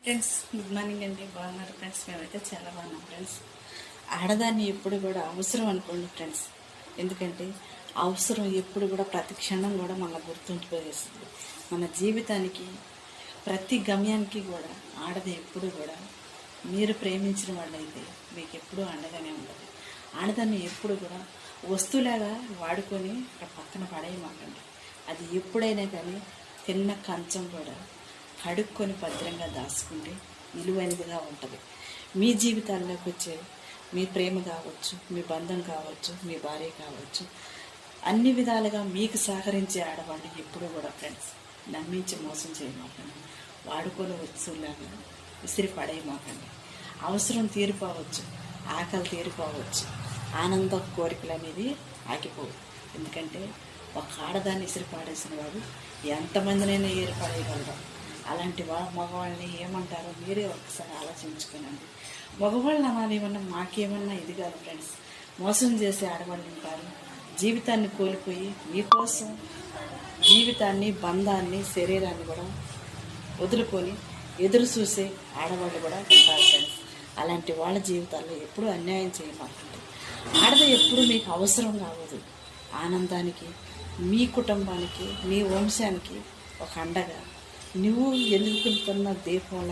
Friends good morning అండి. బాగున్నారు friends? మేమైతే చాలా బాగున్నాం ఫ్రెండ్స్. ఆడదాన్ని ఎప్పుడు కూడా అవసరం అనుకోండి ఫ్రెండ్స్. ఎందుకంటే అవసరం ఎప్పుడు కూడా ప్రతి క్షణం కూడా మన గుర్తుండిపోయేస్తుంది. మన జీవితానికి ప్రతి గమ్యానికి కూడా ఆడది ఎప్పుడు కూడా మీరు ప్రేమించిన వాళ్ళైతే మీకు ఎప్పుడూ అండగానే ఉంటుంది. ఆడదాన్ని ఎప్పుడు కూడా వస్తువులాగా వాడుకొని అక్కడ పక్కన పడేయమాకండి. అది ఎప్పుడైనా కానీ తిన్న కంచం కూడా కడుక్కొని భద్రంగా దాచుకుంటే విలువైనదిగా ఉంటుంది. మీ జీవితాల్లోకి వచ్చే మీ ప్రేమ కావచ్చు, మీ బంధం కావచ్చు, మీ భార్య కావచ్చు, అన్ని విధాలుగా మీకు సహకరించే ఆడవాళ్ళు ఎప్పుడూ కూడా ఫ్రెండ్స్ నమ్మించి మోసం చేయమాకండి. వాడుకొని వస్తువులాగా విసిరి పడేయమాకండి. అవసరం తీరిపోవచ్చు, ఆకలి తీరిపోవచ్చు, ఆనంద కోరికలు అనేది ఆగిపోవు. ఎందుకంటే ఒక ఆడదాన్ని విసిరి పాడేసిన వాడు ఎంతమందినైనా ఏర్పడేయగలరు. అలాంటి మగవాళ్ళని ఏమంటారో మీరే ఒకసారి ఆలోచించుకోనండి. మగవాళ్ళని అనాలి ఏమన్నా మాకేమన్నా ఇది కాదు ఫ్రెండ్స్. మోసం చేసే ఆడవాళ్ళు ఉంటారు. జీవితాన్ని కోల్పోయి మీకోసం జీవితాన్ని, బంధాన్ని, శరీరాన్ని కూడా వదులుకొని ఎదురు చూసే ఆడవాళ్ళు కూడా ఉంటారు ఫ్రెండ్స్. అలాంటి వాళ్ళ జీవితాల్లో ఎప్పుడూ అన్యాయం చేయమాకండి. ఆడది ఎప్పుడు మీకు అవసరం కావద్దు. ఆనందానికి, మీ కుటుంబానికి, మీ వంశానికి ఒక అండగా నువ్వు ఎదుర్కొంటున్న దీపంలా